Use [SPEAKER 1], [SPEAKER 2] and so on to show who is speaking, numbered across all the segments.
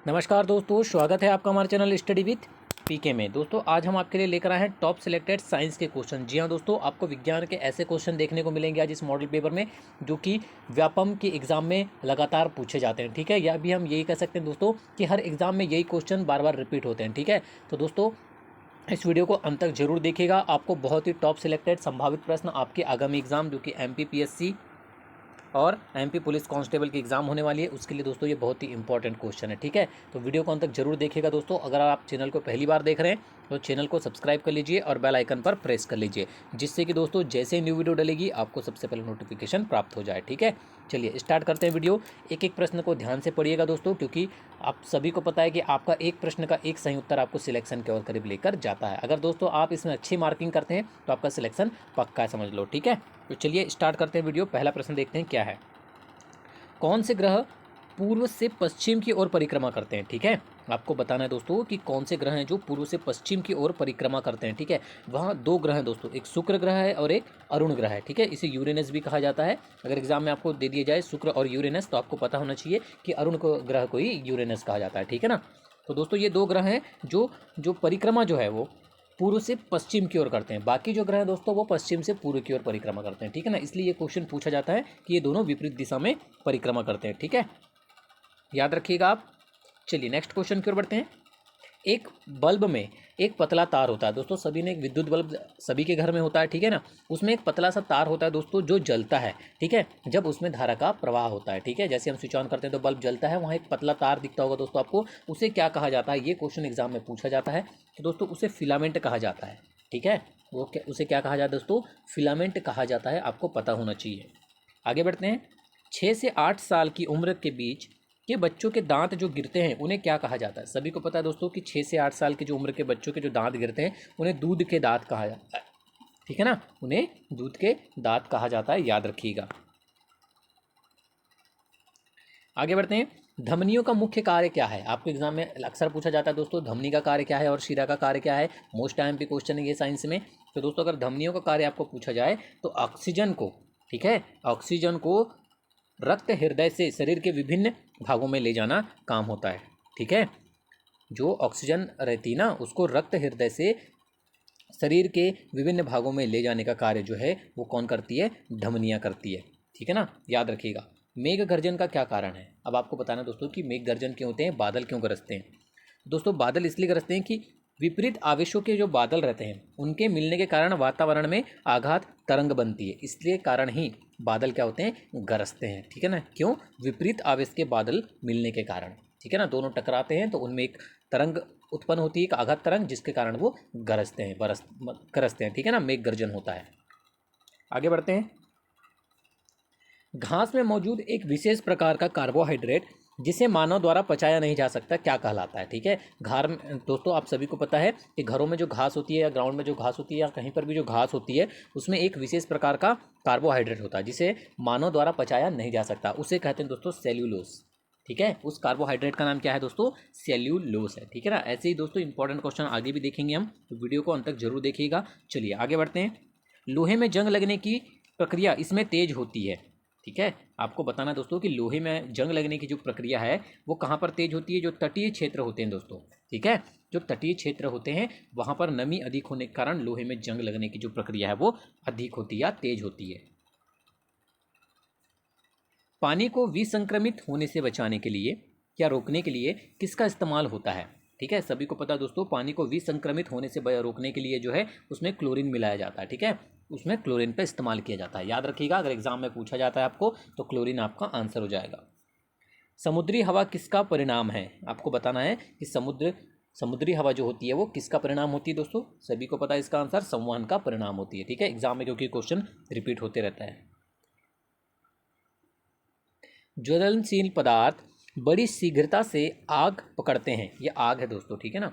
[SPEAKER 1] नमस्कार दोस्तों, स्वागत है आपका हमारे चैनल स्टडी विथ पीके में। दोस्तों आज हम आपके लिए लेकर आए हैं टॉप सिलेक्टेड साइंस के क्वेश्चन। जी हाँ दोस्तों, आपको विज्ञान के ऐसे क्वेश्चन देखने को मिलेंगे आज इस मॉडल पेपर में जो कि व्यापम के एग्ज़ाम में लगातार पूछे जाते हैं। ठीक है, या भी हम यही कह सकते हैं दोस्तों कि हर एग्ज़ाम में यही क्वेश्चन बार बार रिपीट होते हैं। ठीक है, तो दोस्तों इस वीडियो को अंत तक जरूर देखिएगा। आपको बहुत ही टॉप सिलेक्टेड संभावित प्रश्न आपके आगामी एग्जाम जो कि MPPSC और MP पुलिस कांस्टेबल की एग्ज़ाम होने वाली है, उसके लिए दोस्तों ये बहुत ही इंपॉर्टेंट क्वेश्चन है। ठीक है, तो वीडियो को अंत तक जरूर देखिएगा दोस्तों। अगर आप चैनल को पहली बार देख रहे हैं तो चैनल को सब्सक्राइब कर लीजिए और बेल आइकन पर प्रेस कर लीजिए, जिससे कि दोस्तों जैसे ही न्यू वीडियो डलेगी आपको सबसे पहले नोटिफिकेशन प्राप्त हो जाए। ठीक है, चलिए स्टार्ट करते हैं वीडियो। एक एक प्रश्न को ध्यान से पढ़िएगा दोस्तों, क्योंकि आप सभी को पता है कि आपका एक प्रश्न का एक सही उत्तर आपको सिलेक्शन के और करीब लेकर जाता है। अगर दोस्तों आप इसमें अच्छी मार्किंग करते हैं तो आपका सिलेक्शन पक्का है, समझ लो। ठीक है, तो चलिए स्टार्ट करते हैं वीडियो। पहला प्रश्न देखते हैं क्या है। कौन से ग्रह पूर्व से पश्चिम की ओर परिक्रमा करते हैं? ठीक है, आपको बताना है दोस्तों कि कौन से ग्रह हैं जो पूर्व से पश्चिम की ओर परिक्रमा करते हैं। ठीक है, वहाँ दो ग्रह हैं दोस्तों, एक शुक्र ग्रह है और एक अरुण ग्रह है। ठीक है, इसे यूरेनस भी कहा जाता है। अगर एग्जाम में आपको दे दिया जाए शुक्र और यूरेनस तो आपको पता होना चाहिए कि अरुण को ग्रह को ही यूरेनस कहा जाता है। ठीक है ना, तो दोस्तों ये दो ग्रह हैं जो जो परिक्रमा जो है वो पूर्व से पश्चिम की ओर करते हैं। बाकी जो ग्रह हैं दोस्तों वो पश्चिम से पूर्व की ओर परिक्रमा करते हैं। ठीक है ना, इसलिए ये क्वेश्चन पूछा जाता है कि ये दोनों विपरीत दिशा में परिक्रमा करते हैं। ठीक है, याद रखिएगा आप। चलिए नेक्स्ट क्वेश्चन की ओर बढ़ते हैं। एक बल्ब में एक पतला तार होता है दोस्तों, सभी ने एक विद्युत बल्ब सभी के घर में होता है। ठीक है ना, उसमें एक पतला सा तार होता है दोस्तों जो जलता है। ठीक है, जब उसमें धारा का प्रवाह होता है। ठीक है, जैसे हम स्विच ऑन करते हैं तो बल्ब जलता है, वहाँ एक पतला तार दिखता होगा दोस्तों आपको, उसे क्या कहा जाता है? ये क्वेश्चन एग्जाम में पूछा जाता है। तो दोस्तों उसे फिलामेंट कहा जाता है। ठीक है, वो उसे क्या कहा जाता है दोस्तों? फिलामेंट कहा जाता है, आपको पता होना चाहिए। आगे बढ़ते हैं। 6 से 8 साल की उम्र के बीच के बच्चों के दांत जो गिरते हैं उन्हें क्या कहा जाता है? सभी को पता है दोस्तों कि 6 से 8 साल की जो उम्र के बच्चों के जो दांत गिरते हैं उन्हें दूध के दांत कहा जाता है। ठीक है ना, उन्हें दूध के दांत कहा जाता है, याद रखिएगा। आगे बढ़ते हैं। धमनियों का मुख्य कार्य क्या है? आपको एग्जाम में अक्सर पूछा जाता है दोस्तों, धमनी का कार्य क्या है और शिरा का कार्य क्या है? मोस्ट टाइम पे क्वेश्चन है ये साइंस में। तो दोस्तों अगर धमनियों का कार्य आपको पूछा जाए तो ऑक्सीजन को, ठीक है, ऑक्सीजन को रक्त हृदय से शरीर के विभिन्न भागों में ले जाना काम होता है। ठीक है, जो ऑक्सीजन रहती है ना उसको रक्त हृदय से शरीर के विभिन्न भागों में ले जाने का कार्य जो है वो कौन करती है? धमनियाँ करती है। ठीक है ना, याद रखिएगा। मेघ गर्जन का क्या कारण है? अब आपको बताना दोस्तों कि मेघ गर्जन क्यों होते हैं, बादल क्यों गरजते हैं। दोस्तों बादल इसलिए गरजते हैं कि विपरीत आवेशों के जो बादल रहते हैं उनके मिलने के कारण वातावरण में आघात तरंग बनती है, इसलिए कारण ही बादल क्या होते हैं? गरजते हैं। ठीक है ना, क्यों? विपरीत आवेश के बादल मिलने के कारण। ठीक है ना, दोनों टकराते हैं तो उनमें एक तरंग उत्पन्न होती है, एक आघात तरंग, जिसके कारण वो गरजते हैं, गरजते हैं। ठीक है ना, मेघ गर्जन होता है। आगे बढ़ते हैं। घास में मौजूद एक विशेष प्रकार का कार्बोहाइड्रेट जिसे मानव द्वारा पचाया नहीं जा सकता क्या कहलाता है? ठीक है, घर में दोस्तों आप सभी को पता है कि घरों में जो घास होती है या ग्राउंड में जो घास होती है या कहीं पर भी जो घास होती है उसमें एक विशेष प्रकार का कार्बोहाइड्रेट होता है जिसे मानव द्वारा पचाया नहीं जा सकता, उसे कहते हैं दोस्तों सेल्यूलोस। ठीक है, उस कार्बोहाइड्रेट का नाम क्या है दोस्तों? सेल्यूलोस है। ठीक है ना, ऐसे ही दोस्तों इंपॉर्टेंट क्वेश्चन आगे भी देखेंगे हम, तो वीडियो को अंत तक जरूर देखिएगा। चलिए आगे बढ़ते हैं। लोहे में जंग लगने की प्रक्रिया इसमें तेज होती है। ठीक है, आपको बताना दोस्तों कि लोहे में जंग लगने की जो प्रक्रिया है वो कहाँ पर तेज होती है? जो तटीय क्षेत्र होते हैं दोस्तों। ठीक है, जो तटीय क्षेत्र होते हैं वहाँ पर नमी अधिक होने के कारण लोहे में जंग लगने की जो प्रक्रिया है वो अधिक होती है या तेज होती है। पानी को विसंक्रमित होने से बचाने के लिए या रोकने के लिए किसका इस्तेमाल होता है? ठीक है, सभी को पता है दोस्तों, पानी को विसंक्रमित होने से रोकने के लिए जो है उसमें क्लोरीन मिलाया जाता है। ठीक है, उसमें क्लोरीन का इस्तेमाल किया जाता है, याद रखिएगा। अगर एग्जाम में पूछा जाता है आपको तो क्लोरीन आपका आंसर हो जाएगा। समुद्री हवा किसका परिणाम है? आपको बताना है कि समुद्री हवा जो होती है वो किसका परिणाम होती है दोस्तों? सभी को पता है इसका आंसर संवहन का परिणाम होती है। ठीक है, एग्जाम में क्योंकि क्वेश्चन रिपीट होते रहता है। ज्वलनशील पदार्थ बड़ी शीघ्रता से आग पकड़ते हैं, ये आग है दोस्तों। ठीक है ना,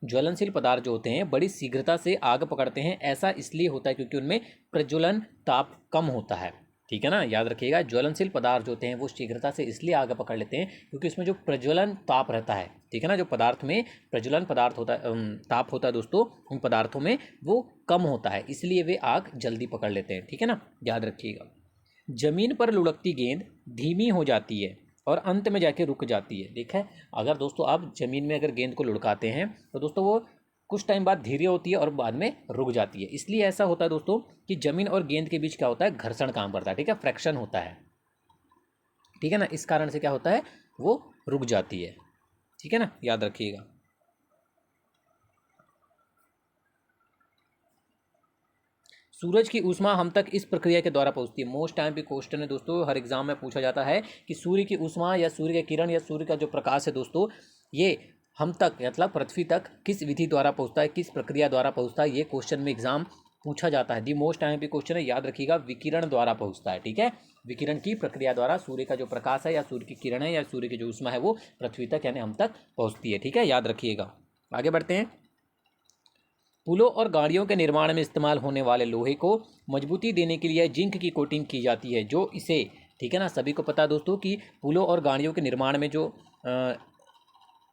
[SPEAKER 1] ज्वलनशील पदार्थ जो होते हैं बड़ी शीघ्रता से आग पकड़ते हैं, ऐसा इसलिए होता है क्योंकि उनमें प्रज्वलन ताप कम होता है। ठीक है ना, याद रखिएगा। ज्वलनशील पदार्थ जो होते हैं वो शीघ्रता से इसलिए आग पकड़ लेते हैं क्योंकि इसमें जो प्रज्वलन ताप रहता है, ठीक है ना, जो पदार्थ में प्रज्वलन पदार्थ होता है, ताप होता है दोस्तों, उन पदार्थों में वो कम होता है, इसलिए वे आग जल्दी पकड़ लेते हैं। ठीक है ना, याद रखिएगा। जमीन पर लुढ़कती गेंद धीमी हो जाती है, और अंत में जाके रुक जाती है। देखा है, अगर दोस्तों आप ज़मीन में अगर गेंद को लुढ़काते हैं तो दोस्तों वो कुछ टाइम बाद धीरे होती है और बाद में रुक जाती है। इसलिए ऐसा होता है दोस्तों कि ज़मीन और गेंद के बीच क्या होता है, घर्षण काम करता है, ठीक है, फ्रैक्शन होता है, ठीक है ना। इस कारण से क्या होता है, वो रुक जाती है, ठीक है ना, याद रखिएगा। सूरज की ऊष्मा हम तक इस प्रक्रिया के द्वारा पहुंचती है। मोस्ट टाइम पे क्वेश्चन है दोस्तों, हर एग्जाम में पूछा जाता है कि सूर्य की ऊष्मा या सूर्य के किरण या सूर्य का जो प्रकाश है दोस्तों, ये हम तक मतलब पृथ्वी तक किस विधि द्वारा पहुंचता है, किस प्रक्रिया द्वारा पहुंचता है, ये क्वेश्चन में एग्जाम पूछा जाता है। दी मोस्ट टाइम पे क्वेश्चन है, याद रखिएगा, विकिरण द्वारा पहुंचता है, ठीक है। विकिरण की प्रक्रिया द्वारा सूर्य का जो प्रकाश है या सूर्य की किरण है या सूर्य की जो ऊष्मा है वो पृथ्वी तक यानी हम तक पहुंचती है, ठीक है, याद रखिएगा। आगे बढ़ते हैं। पुलों और गाड़ियों के निर्माण में इस्तेमाल होने वाले लोहे को मजबूती देने के लिए जिंक की कोटिंग की जाती है, जो इसे, ठीक है ना, सभी को पता है दोस्तों कि पुलों और गाड़ियों के निर्माण में जो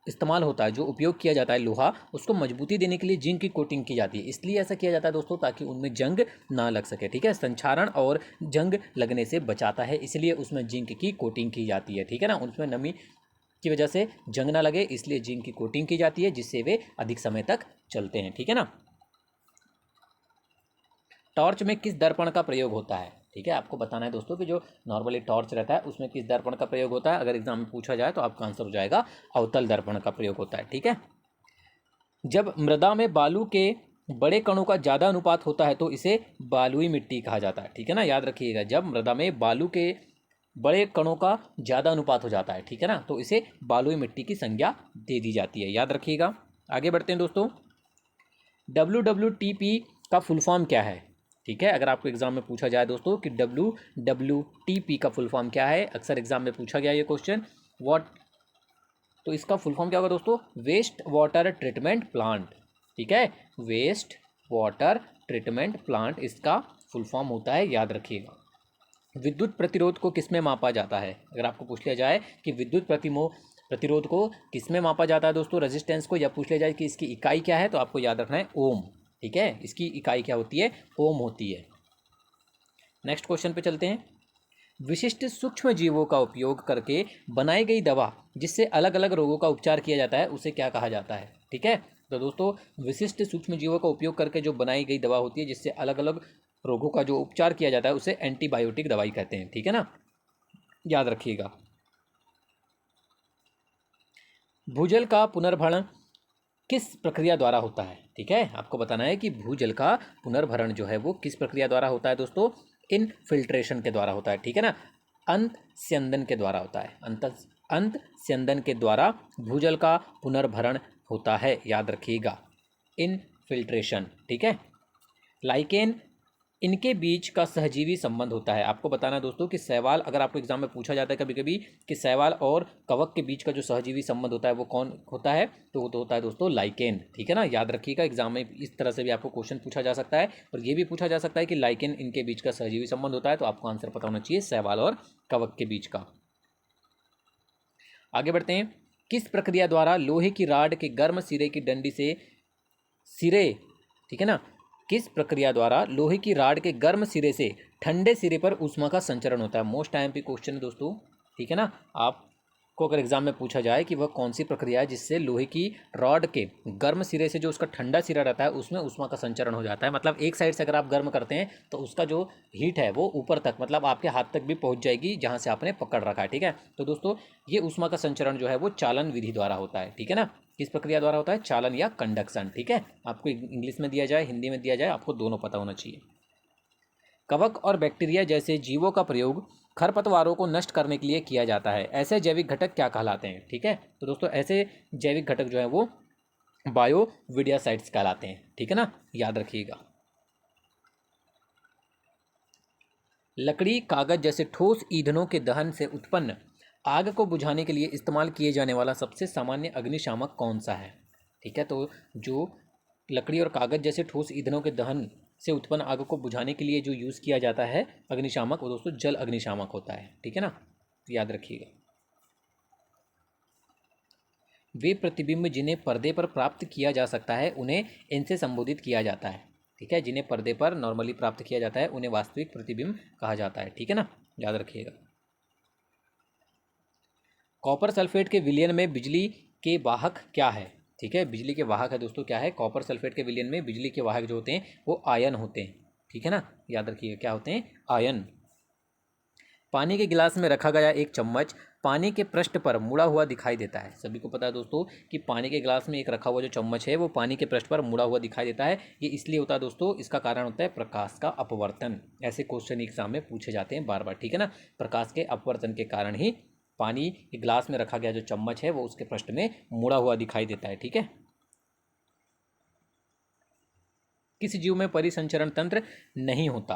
[SPEAKER 1] इस्तेमाल होता है, जो उपयोग किया जाता है लोहा, उसको मजबूती देने के लिए जिंक की कोटिंग की जाती है। इसलिए ऐसा किया जाता है दोस्तों ताकि उनमें जंग ना लग सके, ठीक है, संक्षारण और जंग लगने से बचाता है, इसलिए उसमें जिंक की कोटिंग की जाती है, ठीक है ना। उसमें नमी की वजह से जंग ना लगे इसलिए जिंक की कोटिंग की जाती है, जिससे वे अधिक समय तक चलते हैं, ठीक है ना। टॉर्च में किस दर्पण का प्रयोग होता है, ठीक है, आपको बताना है दोस्तों कि जो नॉर्मली टॉर्च रहता है उसमें किस दर्पण का प्रयोग होता है। अगर एग्जाम में पूछा जाए तो आपका आंसर हो जाएगा अवतल दर्पण का प्रयोग होता है, ठीक है। जब मृदा में बालू के बड़े कणों का ज़्यादा अनुपात होता है तो इसे बालुई मिट्टी कहा जाता है, ठीक है ना, याद रखिएगा। जब मृदा में बालू के बड़े कणों का ज़्यादा अनुपात हो जाता है, ठीक है ना, तो इसे बालुई मिट्टी की संज्ञा दे दी जाती है, याद रखिएगा। आगे बढ़ते हैं दोस्तों। WWTP का फुल फॉर्म क्या है, ठीक है, अगर आपको एग्जाम में पूछा जाए दोस्तों कि WWTP का फुल फॉर्म क्या है, अक्सर एग्जाम में पूछा गया ये क्वेश्चन, व्हाट, तो इसका फुल फॉर्म क्या होगा दोस्तों, वेस्ट वाटर ट्रीटमेंट प्लांट, ठीक है, वेस्ट वाटर ट्रीटमेंट प्लांट इसका फुल फॉर्म होता है, याद रखिएगा। विद्युत प्रतिरोध को किसमें मापा जाता है, अगर आपको पूछ लिया जाए कि विद्युत प्रतिरोध को किसमें मापा जाता है दोस्तों, रेजिस्टेंस को, या पूछ लिया जाए कि इसकी इकाई क्या है, तो आपको याद रखना है ओम, ठीक है, इसकी इकाई क्या होती है, ओम होती है। नेक्स्ट क्वेश्चन पे चलते हैं। विशिष्ट सूक्ष्म जीवों का उपयोग करके बनाई गई दवा जिससे अलग अलग रोगों का उपचार किया जाता है उसे क्या कहा जाता है, ठीक है। तो दोस्तों विशिष्ट सूक्ष्म जीवों का उपयोग करके जो बनाई गई दवा होती है जिससे अलग अलग रोगों का जो उपचार किया जाता है उसे एंटीबायोटिक दवाई कहते हैं, ठीक है ना, याद रखिएगा। भूजल का पुनर्भरण किस प्रक्रिया द्वारा होता है, ठीक है, आपको बताना है कि भूजल का पुनर्भरण जो है वो किस प्रक्रिया द्वारा होता है दोस्तों, इनफिल्ट्रेशन के द्वारा होता है, ठीक है ना, अंत स्यंदन के द्वारा होता है, अंत स्यंदन के द्वारा भूजल का पुनर्भरण होता है, याद रखिएगा, इनफिल्ट्रेशन, ठीक है। लाइकेन, इनके बीच का सहजीवी संबंध होता है। आपको बताना है दोस्तों कि शैवाल, अगर आपको एग्जाम में पूछा जाता है कभी कभी कि शैवाल और कवक के बीच का जो सहजीवी संबंध होता है वो कौन होता है, तो वो तो होता है दोस्तों लाइकेन, ठीक है ना, याद रखिएगा। एग्जाम में इस तरह से भी आपको क्वेश्चन पूछा जा सकता है और ये भी पूछा जा सकता है कि लाइकेन इनके बीच का सहजीवी संबंध होता है, तो आपको आंसर पता होना चाहिए शैवाल और कवक के बीच का। आगे बढ़ते हैं। किस प्रक्रिया द्वारा लोहे की राड के गर्म सिरे की डंडी से सिरे, ठीक है ना, किस प्रक्रिया द्वारा लोहे की राड के गर्म सिरे से ठंडे सिरे पर ऊष्मा का संचरण होता है। मोस्ट टाइम पे क्वेश्चन है दोस्तों, ठीक है ना, आपको अगर एग्जाम में पूछा जाए कि वह कौन सी प्रक्रिया है जिससे लोहे की रॉड के गर्म सिरे से जो उसका ठंडा सिरा रहता है उसमें ऊष्मा का संचरण हो जाता है, मतलब एक साइड से अगर आप गर्म करते हैं तो उसका जो हीट है वो ऊपर तक मतलब आपके हाथ तक भी पहुंच जाएगी जहां से आपने पकड़ रखा है, ठीक है। तो दोस्तों ये ऊष्मा का संचरण जो है वो चालन विधि द्वारा होता है, ठीक है ना, किस प्रक्रिया द्वारा होता है, चालन या कंडक्शन, ठीक है। आपको इंग्लिश में दिया जाए हिंदी में दिया जाए आपको दोनों पता होना चाहिए। कवक और बैक्टीरिया जैसे जीवों का प्रयोग खरपतवारों को नष्ट करने के लिए किया जाता है, ऐसे जैविक घटक क्या कहलाते हैं, ठीक है। तो दोस्तों ऐसे जैविक घटक जो है वो बायोविडियासाइट्स कहलाते हैं, ठीक है ना, याद रखिएगा। लकड़ी, कागज जैसे ठोस ईंधनों के दहन से उत्पन्न आग को बुझाने के लिए इस्तेमाल किए जाने वाला सबसे सामान्य अग्निशामक कौन सा है, ठीक है। तो जो लकड़ी और कागज जैसे ठोस ईंधनों के दहन से उत्पन्न आग को बुझाने के लिए जो यूज़ किया जाता है अग्निशामक, वो दोस्तों जल अग्निशामक होता है, ठीक है ना, याद रखिएगा। वे प्रतिबिंब जिन्हें पर्दे पर प्राप्त किया जा सकता है उन्हें इनसे संबोधित किया जाता है, ठीक है, जिन्हें पर्दे पर नॉर्मली प्राप्त किया जाता है उन्हें वास्तविक प्रतिबिंब कहा जाता है, ठीक है ना, याद रखिएगा। कॉपर सल्फेट के विलयन में बिजली के वाहक क्या है? ठीक है, बिजली के वाहक है दोस्तों क्या है? कॉपर सल्फेट के विलयन में बिजली के वाहक जो होते हैं वो आयन होते हैं। ठीक है ना, याद रखिएगा क्या होते हैं? आयन। पानी के गिलास में रखा गया एक चम्मच पानी के पृष्ठ पर मुड़ा हुआ दिखाई देता है। सभी को पता है दोस्तों कि पानी के गिलास में एक रखा हुआ जो चम्मच है वो पानी के पृष्ठ पर मुड़ा हुआ दिखाई देता है। ये इसलिए होता है दोस्तों, इसका कारण होता है प्रकाश का अपवर्तन। ऐसे क्वेश्चन एग्जाम में पूछे जाते हैं बार बार। ठीक है ना, प्रकाश के अपवर्तन के कारण ही पानी के गिलास में रखा गया जो चम्मच है वो उसके पृष्ठ में मुड़ा हुआ दिखाई देता है। ठीक है। किस जीव में परिसंचरण तंत्र नहीं होता?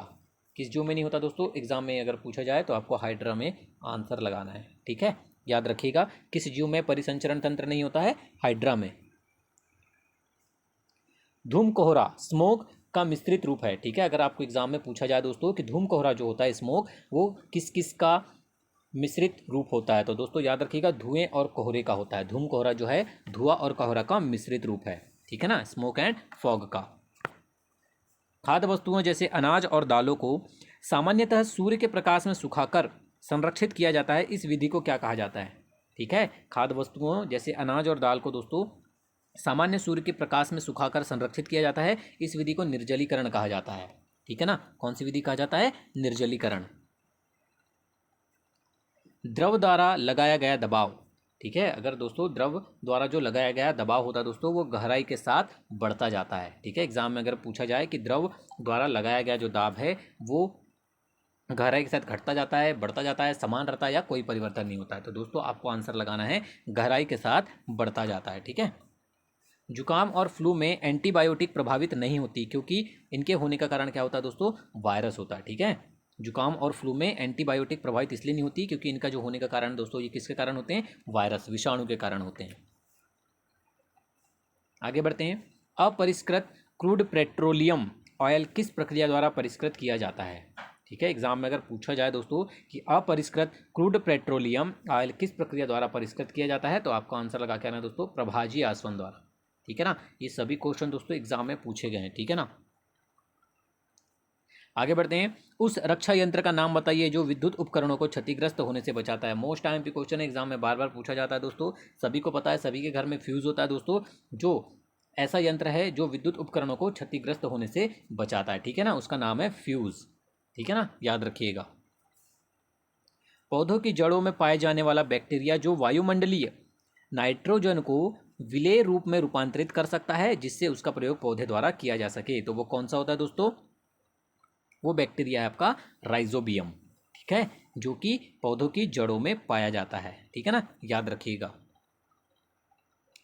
[SPEAKER 1] किस जीव में नहीं होता दोस्तों? एग्जाम में अगर पूछा जाए तो आपको हाइड्रा में आंसर लगाना है। ठीक है, याद रखिएगा किस जीव में परिसंचरण तंत्र नहीं होता है? हाइड्रा में। धूम कोहरा स्मोक का मिश्रित रूप है। ठीक है, अगर आपको एग्जाम में पूछा जाए दोस्तों कि धूम कोहरा जो होता है स्मोक वो किस किस का मिश्रित रूप होता है, तो दोस्तों याद रखिएगा धुएं और कोहरे का होता है। धूम कोहरा जो है धुआं और कोहरा का मिश्रित रूप है। ठीक है ना, स्मोक एंड फॉग का। खाद्य वस्तुओं जैसे अनाज और दालों को सामान्यतः सूर्य के प्रकाश में सुखाकर संरक्षित किया जाता है। इस विधि को क्या कहा जाता है? ठीक है, खाद्य वस्तुओं जैसे अनाज और दाल को दोस्तों सामान्य सूर्य के प्रकाश में सुखाकर संरक्षित किया जाता है। इस विधि को निर्जलीकरण कहा जाता है। ठीक है ना, कौन सी विधि कहा जाता है? निर्जलीकरण। द्रव द्वारा लगाया गया दबाव। ठीक है, अगर दोस्तों द्रव द्वारा जो लगाया गया दबाव होता है दोस्तों वो गहराई के साथ बढ़ता जाता है। ठीक है, एग्जाम में अगर पूछा जाए कि द्रव द्वारा लगाया गया जो दाब है वो गहराई के साथ घटता जाता है, बढ़ता जाता है, समान रहता है या कोई परिवर्तन नहीं होता है, तो दोस्तों आपको आंसर लगाना है गहराई के साथ बढ़ता जाता है। ठीक है। जुकाम और फ्लू में एंटीबायोटिक प्रभावित नहीं होती क्योंकि इनके होने का कारण क्या होता है दोस्तों? वायरस होता है। ठीक है, जुकाम और फ्लू में एंटीबायोटिक प्रभावित इसलिए नहीं होती क्योंकि इनका जो होने का कारण दोस्तों ये किसके कारण होते हैं? वायरस, विषाणु के कारण होते हैं। आगे बढ़ते हैं। अपरिष्कृत क्रूड पेट्रोलियम ऑयल किस प्रक्रिया द्वारा परिष्कृत किया जाता है? ठीक है, एग्जाम में अगर पूछा जाए दोस्तों कि अपरिष्कृत क्रूड पेट्रोलियम ऑयल किस प्रक्रिया द्वारा परिष्कृत किया जाता है, तो आपको आंसर लगा के आना दोस्तों प्रभाजी आसवन द्वारा। ठीक है ना, ये सभी क्वेश्चन दोस्तों एग्जाम में पूछे गए हैं। ठीक है ना, आगे बढ़ते हैं। उस रक्षा यंत्र का नाम बताइए जो विद्युत उपकरणों को क्षतिग्रस्त होने से बचाता है। मोस्ट टाइम पे क्वेश्चन एग्जाम में बार बार पूछा जाता है दोस्तों, सभी को पता है, सभी के घर में फ्यूज होता है दोस्तों, जो ऐसा यंत्र है जो विद्युत उपकरणों को क्षतिग्रस्त होने से बचाता है। ठीक है ना, उसका नाम है फ्यूज। ठीक है ना, याद रखिएगा। पौधों की जड़ों में पाए जाने वाला बैक्टीरिया जो वायुमंडलीय नाइट्रोजन को विलेय रूप में रूपांतरित कर सकता है जिससे उसका प्रयोग पौधे द्वारा किया जा सके, तो वो कौन सा होता है दोस्तों? वो बैक्टीरिया है आपका राइजोबियम। ठीक है, जो कि पौधों की जड़ों में पाया जाता है। ठीक है ना, याद रखिएगा।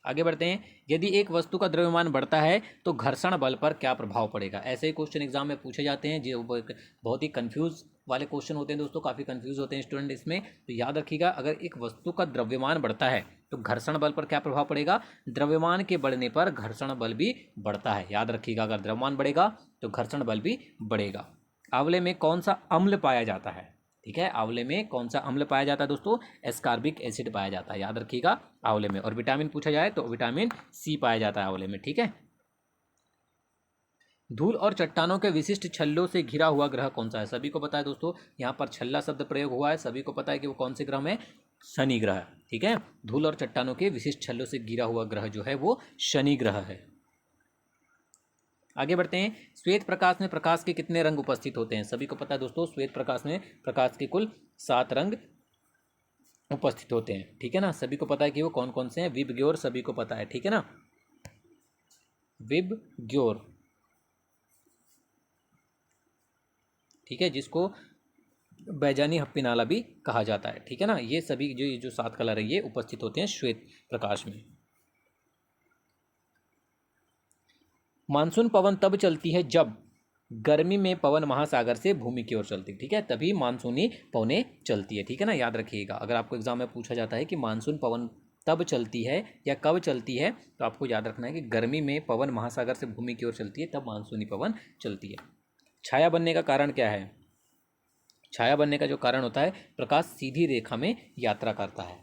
[SPEAKER 1] आगे बढ़ते हैं। यदि एक वस्तु का द्रव्यमान बढ़ता है तो घर्षण बल पर क्या प्रभाव पड़ेगा? ऐसे ही क्वेश्चन एग्जाम में पूछे जाते हैं जो बहुत ही कंफ्यूज वाले क्वेश्चन होते हैं दोस्तों, काफ़ी कंफ्यूज होते हैं स्टूडेंट इसमें, तो याद रखिएगा अगर एक वस्तु का द्रव्यमान बढ़ता है तो घर्षण बल पर क्या प्रभाव पड़ेगा? द्रव्यमान के बढ़ने पर घर्षण बल भी बढ़ता है। याद रखिएगा, अगर द्रव्यमान बढ़ेगा तो घर्षण बल भी बढ़ेगा। आंवले में कौन सा अम्ल पाया जाता है? ठीक है, आंवले में कौन सा अम्ल पाया जाता है दोस्तों? एस्कॉर्बिक एसिड पाया जाता है। याद रखिएगा आंवले में। और विटामिन पूछा जाए तो विटामिन सी पाया जाता है आंवले में। ठीक है। धूल और चट्टानों के विशिष्ट छल्लों से घिरा हुआ ग्रह कौन सा है? सभी को पता है दोस्तों, यहाँ पर छल्ला शब्द प्रयोग हुआ है, सभी को पता है कि वो कौन से ग्रह में? शनि ग्रह। ठीक है, धूल और चट्टानों के विशिष्ट छल्लों से घिरा हुआ ग्रह जो है वो शनि ग्रह है। आगे बढ़ते हैं। श्वेत प्रकाश में प्रकाश के कितने रंग उपस्थित होते हैं? सभी को पता है दोस्तों, श्वेत प्रकाश में प्रकाश के कुल 7 रंग उपस्थित होते हैं। ठीक है ना, सभी को पता है कि वो कौन कौन से हैं? विबग्योर, सभी को पता है। ठीक है ना, विबग्योर। ठीक है, जिसको बैजानी हप्पी नाला भी कहा जाता है। ठीक है ना, ये सभी जो 7 कलर है ये उपस्थित होते हैं श्वेत प्रकाश में। मानसून पवन तब चलती है जब गर्मी में पवन महासागर से भूमि की ओर चलती है। ठीक है, तभी मानसूनी पवनें चलती है। ठीक है ना, याद रखिएगा। अगर आपको एग्जाम में पूछा जाता है कि मानसून पवन तब चलती है या कब चलती है, तो आपको याद रखना है कि गर्मी में पवन महासागर से भूमि की ओर चलती है तब मानसूनी पवन चलती है। छाया बनने का कारण क्या है? छाया बनने का जो कारण होता है, प्रकाश सीधी रेखा में यात्रा करता है।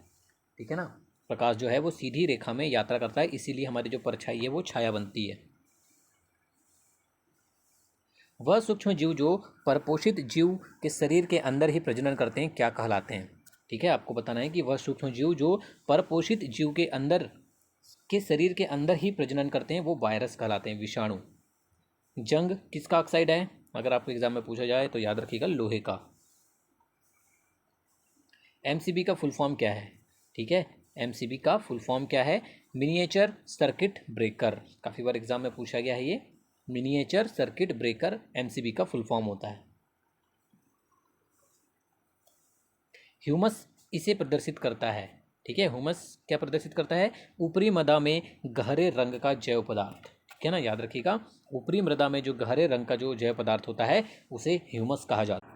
[SPEAKER 1] ठीक है ना, प्रकाश जो है वो सीधी रेखा में यात्रा करता है, इसीलिए हमारी जो परछाई है वो छाया बनती है। वह सूक्ष्म जीव जो परपोषित जीव के शरीर के अंदर ही प्रजनन करते हैं क्या कहलाते हैं? ठीक है, आपको बताना है कि वह सूक्ष्म जीव जो परपोषित जीव के अंदर के शरीर के अंदर ही प्रजनन करते हैं वो वायरस कहलाते हैं, विषाणु। जंग किसका ऑक्साइड है? अगर आपको एग्जाम में पूछा जाए तो याद रखिएगा लोहे का। एमसीबी का फुल फॉर्म क्या है? ठीक है, एमसीबी का फुल फॉर्म क्या है? Miniature circuit breaker. काफ़ी बार एग्जाम में पूछा गया है ये। मिनिएचर सर्किट ब्रेकर एमसीबी का फुल फॉर्म होता है। ह्यूमस इसे प्रदर्शित करता है। ठीक है, ह्यूमस क्या प्रदर्शित करता है? ऊपरी मृदा में गहरे रंग का जैव पदार्थ। ठीक है ना, याद रखिएगा, ऊपरी मृदा में जो गहरे रंग का जो जैव पदार्थ होता है उसे ह्यूमस कहा जाता है।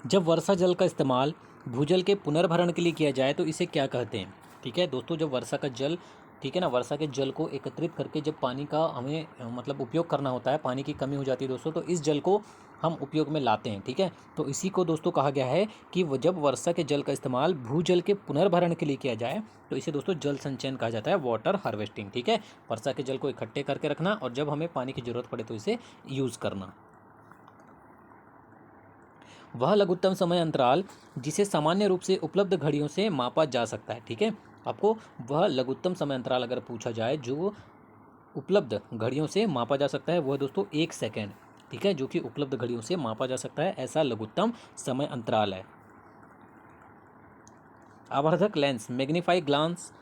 [SPEAKER 1] जब वर्षा जल का इस्तेमाल भूजल के पुनर्भरण के लिए किया जाए तो इसे क्या कहते हैं? ठीक है दोस्तों, जब वर्षा का जल, ठीक है ना, वर्षा के जल को एकत्रित करके जब पानी का हमें मतलब उपयोग करना होता है, पानी की कमी हो जाती है दोस्तों, तो इस जल को हम उपयोग में लाते हैं। ठीक है, तो इसी को दोस्तों कहा गया है कि वो जब वर्षा के जल का इस्तेमाल भूजल के पुनर्भरण के लिए किया जाए तो इसे दोस्तों जल संचयन कहा जाता है, वाटर हार्वेस्टिंग। ठीक है, वर्षा के जल को इकट्ठे करके रखना और जब हमें पानी की जरूरत पड़े तो इसे यूज़ करना। वह लघुत्तम समय अंतराल जिसे सामान्य रूप से उपलब्ध घड़ियों से मापा जा सकता है। ठीक है, आपको वह लघुत्तम समय अंतराल अगर पूछा जाए जो उपलब्ध घड़ियों से मापा जा सकता है वह दोस्तों 1 सेकेंड। ठीक है, जो कि उपलब्ध घड़ियों से मापा जा सकता है, ऐसा लघुत्तम समय अंतराल है। आवर्धक लेंस मैग्नीफाई ग्लास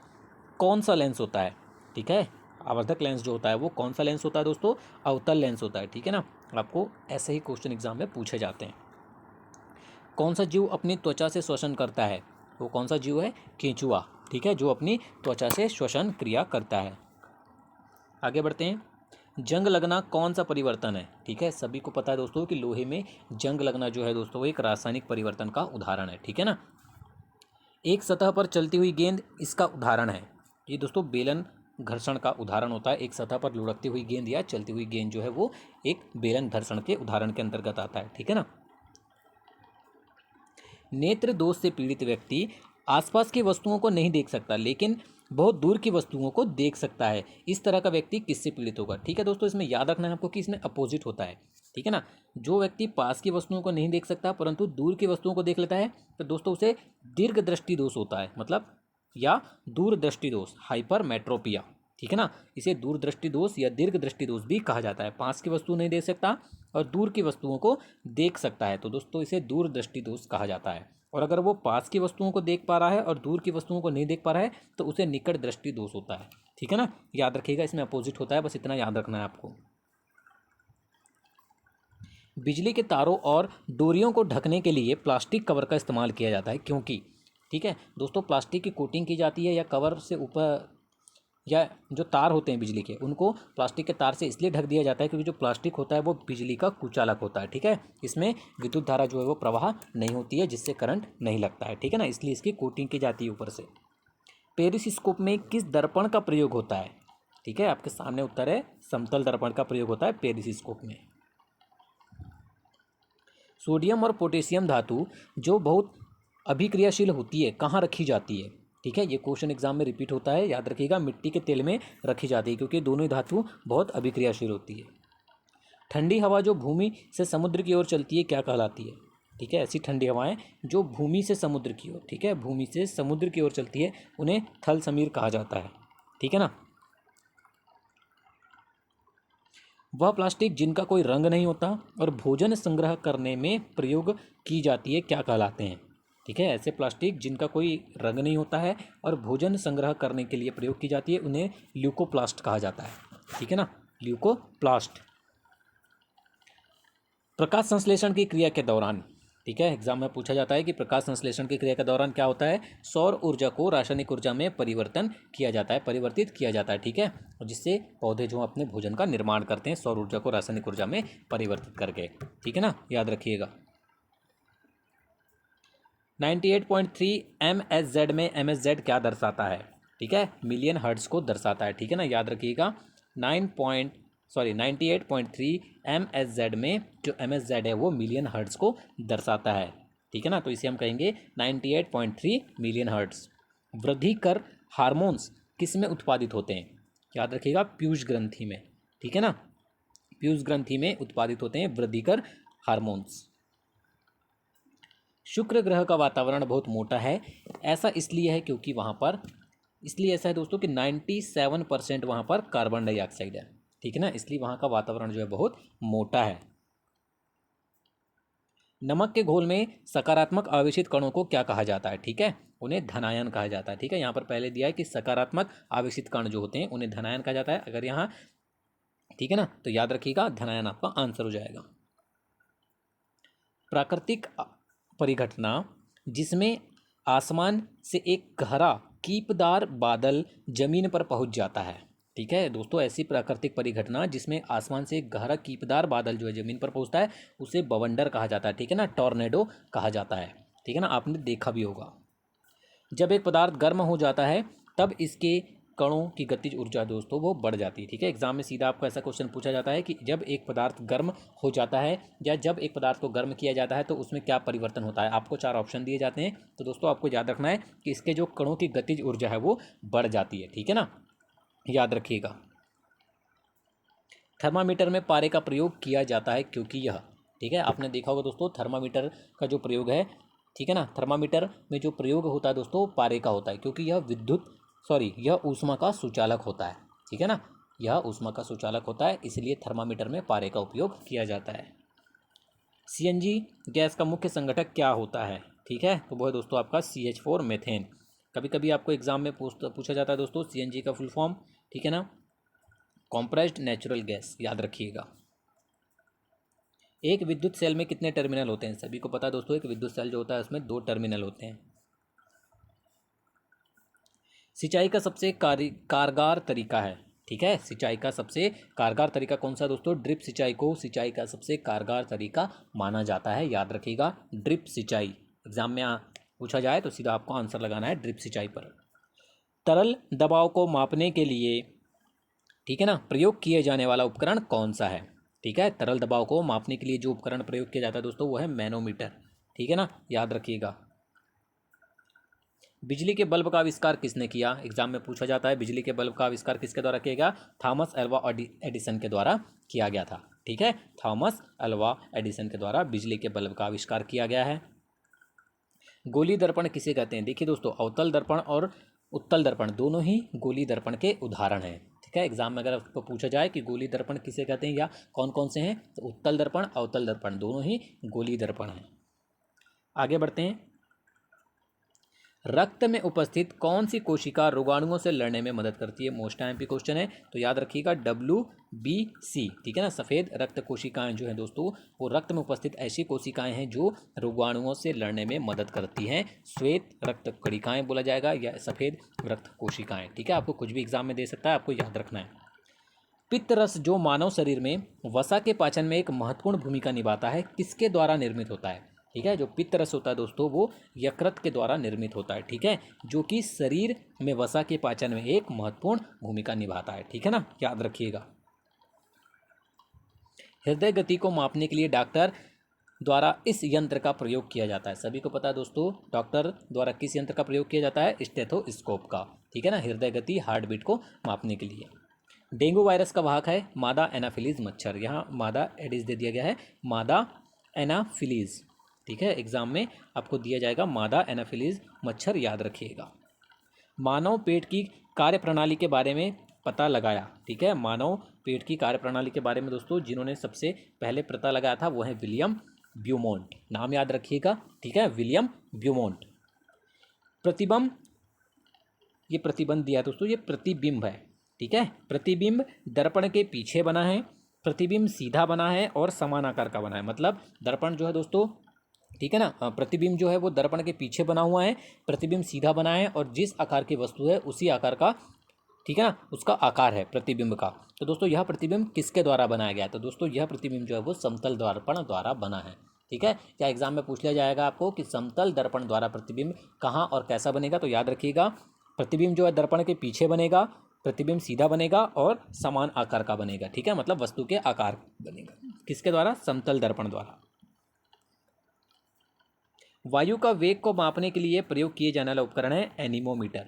[SPEAKER 1] कौन सा लेंस होता है? ठीक है, आवर्धक लेंस जो होता है वो कौन सा लेंस होता है दोस्तों? अवतल लेंस होता है। ठीक है ना, आपको ऐसे ही क्वेश्चन एग्जाम में पूछे जाते हैं। कौन सा जीव अपनी त्वचा से श्वसन करता है? वो कौन सा जीव है? केंचुआ। ठीक है, जो अपनी त्वचा से श्वसन क्रिया करता है। आगे बढ़ते हैं। जंग लगना कौन सा परिवर्तन है? ठीक है, सभी को पता है दोस्तों कि लोहे में जंग लगना जो है दोस्तों वो एक रासायनिक परिवर्तन का उदाहरण है। ठीक है ना, एक सतह पर चलती हुई गेंद इसका उदाहरण है। ये दोस्तों बेलन घर्षण का उदाहरण होता है। एक सतह पर लुढ़कती हुई गेंद या चलती हुई गेंद जो है वो एक बेलन घर्षण के उदाहरण के अंतर्गत आता है। ठीक है ना, नेत्र दोष से पीड़ित व्यक्ति आसपास की वस्तुओं को नहीं देख सकता लेकिन बहुत दूर की वस्तुओं को देख सकता है। इस तरह का व्यक्ति किससे पीड़ित होगा? ठीक है दोस्तों, इसमें याद रखना है आपको कि इसमें अपोजिट होता है। ठीक है ना, जो व्यक्ति पास की वस्तुओं को नहीं देख सकता परंतु दूर की वस्तुओं को देख लेता है तो दोस्तों उसे दीर्घ दृष्टि दोष होता है, मतलब या दूरदृष्टि दोष, हाइपरमेट्रोपिया। ठीक है ना, इसे दूरदृष्टि दोष या दीर्घ दृष्टि दोष भी कहा जाता है। पास की वस्तु नहीं देख सकता और दूर की वस्तुओं को देख सकता है तो दोस्तों इसे दूरदृष्टि दोष कहा जाता है। और अगर वो पास की वस्तुओं को देख पा रहा है और दूर की वस्तुओं को नहीं देख पा रहा है तो उसे निकट दृष्टि दोष होता है। ठीक है ना, याद रखिएगा, इसमें अपोजिट होता है, बस इतना याद रखना है आपको। बिजली के तारों और डोरियों को ढकने के लिए प्लास्टिक कवर का इस्तेमाल किया जाता है क्योंकि, ठीक है दोस्तों, प्लास्टिक की कोटिंग की जाती है या कवर से ऊपर, या जो तार होते हैं बिजली के उनको प्लास्टिक के तार से इसलिए ढक दिया जाता है क्योंकि जो प्लास्टिक होता है वो बिजली का कुचालक होता है। ठीक है, इसमें विद्युत धारा जो है वो प्रवाह नहीं होती है जिससे करंट नहीं लगता है। ठीक है ना, इसलिए इसकी कोटिंग की जाती है ऊपर से। पेरिस्कोप में किस दर्पण का प्रयोग होता है? ठीक है, आपके सामने उत्तर है, समतल दर्पण का प्रयोग होता है पेरिस्कोप में। सोडियम और पोटेशियम धातु जो बहुत अभिक्रियाशील होती है कहाँ रखी जाती है? ठीक है, ये क्वेश्चन एग्जाम में रिपीट होता है, याद रखिएगा, मिट्टी के तेल में रखी जाती है क्योंकि दोनों ही धातु बहुत अभिक्रियाशील होती है। ठंडी हवा जो भूमि से समुद्र की ओर चलती है क्या कहलाती है? ठीक है, ऐसी ठंडी हवाएं जो भूमि से समुद्र की ओर, ठीक है, भूमि से समुद्र की ओर चलती है उन्हें थल समीर कहा जाता है। ठीक है ना, वह प्लास्टिक जिनका कोई रंग नहीं होता और भोजन संग्रह करने में प्रयोग की जाती है क्या कहलाते हैं? ठीक है, ऐसे प्लास्टिक जिनका कोई रंग नहीं होता है और भोजन संग्रह करने के लिए प्रयोग की जाती है उन्हें ल्यूकोप्लास्ट कहा जाता है। ठीक है ना, ल्यूकोप्लास्ट। प्रकाश संश्लेषण की क्रिया के दौरान, ठीक है, एग्जाम में पूछा जाता है कि प्रकाश संश्लेषण की क्रिया के दौरान क्या होता है? सौर ऊर्जा को रासायनिक ऊर्जा में परिवर्तन किया जाता है, परिवर्तित किया जाता है। ठीक है, और जिससे पौधे जो अपने भोजन का निर्माण करते हैं सौर ऊर्जा को रासायनिक ऊर्जा में परिवर्तित करके। ठीक है ना, याद रखिएगा। 98.3 MSZ में MSZ क्या दर्शाता है? ठीक है, मिलियन हर्ट्ज को दर्शाता है। ठीक है ना, याद रखिएगा, 98.3 MSZ में जो MSZ है वो मिलियन हर्ट्ज को दर्शाता है। ठीक है ना, तो इसे हम कहेंगे 98.3 मिलियन हर्ट्ज। वृद्धि कर हार्मोन्स किस में उत्पादित होते हैं? याद रखिएगा, पीयूष ग्रंथि में। ठीक है ना, पीयूष ग्रंथि में उत्पादित होते हैं वृद्धि कर हार्मोन्स। शुक्र ग्रह का वातावरण बहुत मोटा है, ऐसा इसलिए है क्योंकि वहाँ पर, इसलिए ऐसा है दोस्तों कि 97% वहाँ पर कार्बन डाइऑक्साइड है, ठीक है ना, इसलिए वहाँ का वातावरण जो है बहुत मोटा है। नमक के घोल में सकारात्मक आवेशित कणों को क्या कहा जाता है? ठीक है, उन्हें धनायन कहा जाता है। ठीक है, यहाँ पर पहले दिया है कि सकारात्मक आवेशित कण जो होते हैं उन्हें धनायन कहा जाता है। अगर यहाँ, ठीक है ना, तो याद रखिएगा धनायन आपका आंसर हो जाएगा। प्राकृतिक परिघटना जिसमें आसमान से एक गहरा कीपदार बादल जमीन पर पहुंच जाता है। ठीक है दोस्तों, ऐसी प्राकृतिक परिघटना जिसमें आसमान से एक गहरा कीपदार बादल जो है जमीन पर पहुंचता है उसे बवंडर कहा जाता है। ठीक है ना, टॉर्नेडो कहा जाता है। ठीक है ना, आपने देखा भी होगा। जब एक पदार्थ गर्म हो जाता है तब इसके कणों की गतिज ऊर्जा दोस्तों वो बढ़ जाती है। ठीक है, एग्जाम में सीधा आपको ऐसा क्वेश्चन पूछा जाता है कि जब एक पदार्थ गर्म हो जाता है या जब एक पदार्थ को गर्म किया जाता है तो उसमें क्या परिवर्तन होता है। आपको 4 ऑप्शन दिए जाते हैं, तो दोस्तों आपको याद रखना है कि इसके जो कणों की गतिज ऊर्जा है वो बढ़ जाती है। ठीक है ना, याद रखिएगा। थर्मामीटर में पारे का प्रयोग किया जाता है क्योंकि यह, ठीक है, आपने देखा होगा दोस्तों थर्मामीटर का जो प्रयोग है, ठीक है ना, थर्मामीटर में जो प्रयोग होता है दोस्तों पारे का होता है क्योंकि यह ऊष्मा का सुचालक होता है। ठीक है ना, यह ऊष्मा का सुचालक होता है, इसलिए थर्मामीटर में पारे का उपयोग किया जाता है। सीएनजी गैस का मुख्य संघटक क्या होता है? ठीक है, तो वो है दोस्तों आपका CH4 मेथेन। कभी कभी आपको एग्जाम में पूछा जाता है दोस्तों सीएनजी का फुल फॉर्म, ठीक है ना, कॉम्प्रेस्ड नेचुरल गैस, याद रखिएगा। एक विद्युत सेल में कितने टर्मिनल होते हैं? सभी को पता है दोस्तों, एक विद्युत सेल जो होता है उसमें 2 टर्मिनल होते हैं। सिंचाई का सबसे कारगर तरीका है, ठीक है, सिंचाई का सबसे कारगर तरीका कौन सा दोस्तों? ड्रिप सिंचाई को सिंचाई का सबसे कारगर तरीका माना जाता है, याद रखिएगा ड्रिप सिंचाई। एग्जाम में पूछा जाए तो सीधा आपको आंसर लगाना है ड्रिप सिंचाई पर। तरल दबाव को मापने के लिए, ठीक है ना, प्रयोग किए जाने वाला उपकरण कौन सा है? ठीक है, तरल दबाव को मापने के लिए जो उपकरण प्रयोग किया जाता है दोस्तों वो है मैनोमीटर। ठीक है ना, याद रखिएगा। बिजली के बल्ब का आविष्कार किसने किया? एग्जाम में पूछा जाता है बिजली के बल्ब का आविष्कार किसके द्वारा किया गया? थॉमस अल्वा एडिसन के द्वारा किया गया था। ठीक है, थॉमस अल्वा एडिसन के द्वारा बिजली के बल्ब का आविष्कार किया गया है। गोली दर्पण किसे कहते हैं? देखिए दोस्तों, अवतल दर्पण और उत्तल दर्पण दोनों ही गोली दर्पण के उदाहरण हैं। ठीक है, एग्जाम में अगर आपको पूछा जाए कि गोली दर्पण किसे कहते हैं या कौन कौन से हैं, तो उत्तल दर्पण अवतल दर्पण दोनों ही गोली दर्पण हैं। आगे बढ़ते हैं। रक्त में उपस्थित कौन सी कोशिका रोगाणुओं से लड़ने में मदद करती है? मोस्ट टाइम की क्वेश्चन है, तो याद रखिएगा WBC। ठीक है ना, सफ़ेद रक्त कोशिकाएं जो हैं दोस्तों वो रक्त में उपस्थित ऐसी कोशिकाएं हैं जो रोगाणुओं से लड़ने में मदद करती हैं। श्वेत रक्त कणिकाएं बोला जाएगा या सफ़ेद रक्त कोशिकाएं। ठीक है, आपको कुछ भी एग्जाम में दे सकता है, आपको याद रखना है। पित्त रस जो मानव शरीर में वसा के पाचन में एक महत्वपूर्ण भूमिका निभाता है, किसके द्वारा निर्मित होता है? ठीक है, जो पित्त रस होता है दोस्तों वो यकृत के द्वारा निर्मित होता है। ठीक है, जो कि शरीर में वसा के पाचन में एक महत्वपूर्ण भूमिका निभाता है। ठीक है ना, याद रखिएगा। हृदय गति को मापने के लिए डॉक्टर द्वारा इस यंत्र का प्रयोग किया जाता है। सभी को पता है दोस्तों डॉक्टर द्वारा किस यंत्र का प्रयोग किया जाता है? स्टेथोस्कोप का। ठीक है ना, हृदय गति हार्ट बीट को मापने के लिए। डेंगू वायरस का वाहक है मादा एनाफिलीज मच्छर। यहाँ मादा एडिस दे दिया गया है, मादा एनाफिलीज। ठीक है, एग्जाम में आपको दिया जाएगा मादा एनाफिलीज मच्छर, याद रखिएगा। मानव पेट की कार्यप्रणाली के बारे में पता लगाया। ठीक है, मानव पेट की कार्यप्रणाली के बारे में दोस्तों जिन्होंने सबसे पहले पता लगाया था वो है विलियम ब्यूमोंट। नाम याद रखिएगा। ठीक है, विलियम ब्यूमोंट। प्रतिबिंब, ये प्रतिबंध दिया दोस्तों, ये प्रतिबिंब है। ठीक है, प्रतिबिंब दर्पण के पीछे बना है, प्रतिबिंब सीधा बना है और समान आकार का बना है। मतलब दर्पण जो है दोस्तों, ठीक है ना, प्रतिबिंब जो है वो दर्पण के पीछे बना हुआ है, प्रतिबिंब सीधा बना है और जिस आकार की वस्तु है उसी आकार का, ठीक है ना, उसका आकार है प्रतिबिंब का। तो दोस्तों यह प्रतिबिंब किसके द्वारा बनाया गया है? तो दोस्तों यह प्रतिबिंब जो है वो समतल दर्पण द्वारा बना है। ठीक है, क्या एग्जाम में पूछ लिया जाएगा आपको कि समतल दर्पण द्वारा प्रतिबिंब कहाँ और कैसा बनेगा? तो याद रखिएगा प्रतिबिंब जो है दर्पण के पीछे बनेगा, प्रतिबिंब सीधा बनेगा और समान आकार का बनेगा। ठीक है, मतलब वस्तु के आकार बनेगा। किसके द्वारा? समतल दर्पण द्वारा। वायु का वेग को मापने के लिए प्रयोग किए जाने वाला उपकरण है एनीमोमीटर।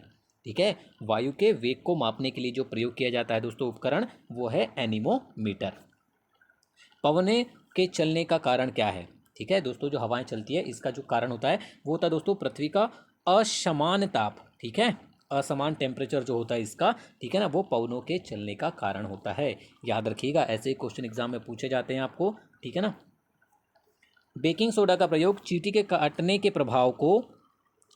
[SPEAKER 1] ठीक है, वायु के वेग को मापने के लिए जो प्रयोग किया जाता है दोस्तों उपकरण वो है एनीमोमीटर। पवने के चलने का कारण क्या है? ठीक है दोस्तों, जो हवाएं चलती है इसका जो कारण होता है वो होता है दोस्तों पृथ्वी का असमान ताप, ठीक है, असमान टेम्परेचर जो होता है इसका, ठीक है ना, वो पवनों के चलने का कारण होता है। याद रखिएगा, ऐसे ही क्वेश्चन एग्जाम में पूछे जाते हैं आपको, ठीक है ना। बेकिंग सोडा का प्रयोग चींटी के काटने के प्रभाव को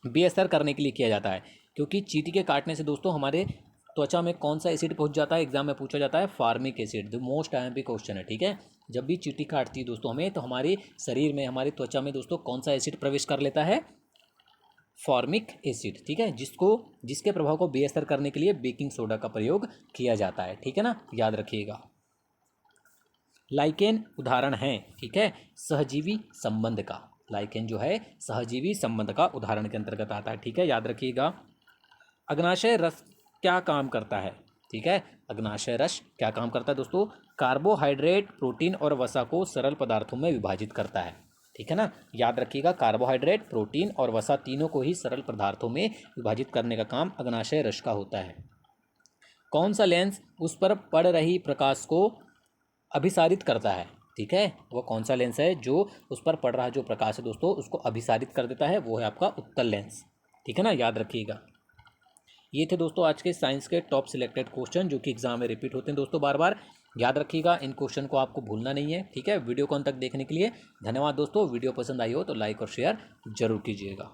[SPEAKER 1] बेअसर करने के लिए किया जाता है, क्योंकि चींटी के काटने से दोस्तों हमारे त्वचा में कौन सा एसिड पहुंच जाता है, एग्जाम में पूछा जाता है formic acid. The most IMP question है, ठीक है। जब भी चींटी काटती है दोस्तों हमें, तो हमारे शरीर में, हमारी त्वचा में दोस्तों कौन सा एसिड प्रवेश कर लेता है, फॉर्मिक एसिड, ठीक है, जिसके प्रभाव को बेअसर करने के लिए बेकिंग सोडा का प्रयोग किया जाता है, ठीक है ना, याद रखिएगा। लाइकेन उदाहरण है, ठीक है, सहजीवी संबंध का। लाइकेन जो है सहजीवी संबंध का उदाहरण के अंतर्गत आता है, ठीक है, याद रखिएगा। अग्नाशय रस क्या काम करता है, ठीक है, अग्नाशय रस क्या काम करता है दोस्तों, कार्बोहाइड्रेट, प्रोटीन और वसा को सरल पदार्थों में विभाजित करता है, ठीक है ना, याद रखिएगा। कार्बोहाइड्रेट, प्रोटीन और वसा तीनों को ही सरल पदार्थों में विभाजित करने का काम अग्नाशय रस का होता है। कौन सा लेंस उस पर पड़ रही प्रकाश को अभिसारित करता है, ठीक है, वो कौन सा लेंस है जो उस पर पड़ रहा जो प्रकाश है दोस्तों उसको अभिसारित कर देता है, वो है आपका उत्तल लेंस, ठीक है ना, याद रखिएगा। ये थे दोस्तों आज के साइंस के टॉप सिलेक्टेड क्वेश्चन जो कि एग्जाम में रिपीट होते हैं दोस्तों बार बार। याद रखिएगा, इन क्वेश्चन को आपको भूलना नहीं है, ठीक है। वीडियो को अंत तक देखने के लिए धन्यवाद दोस्तों। वीडियो पसंद आई हो तो लाइक और शेयर जरूर कीजिएगा।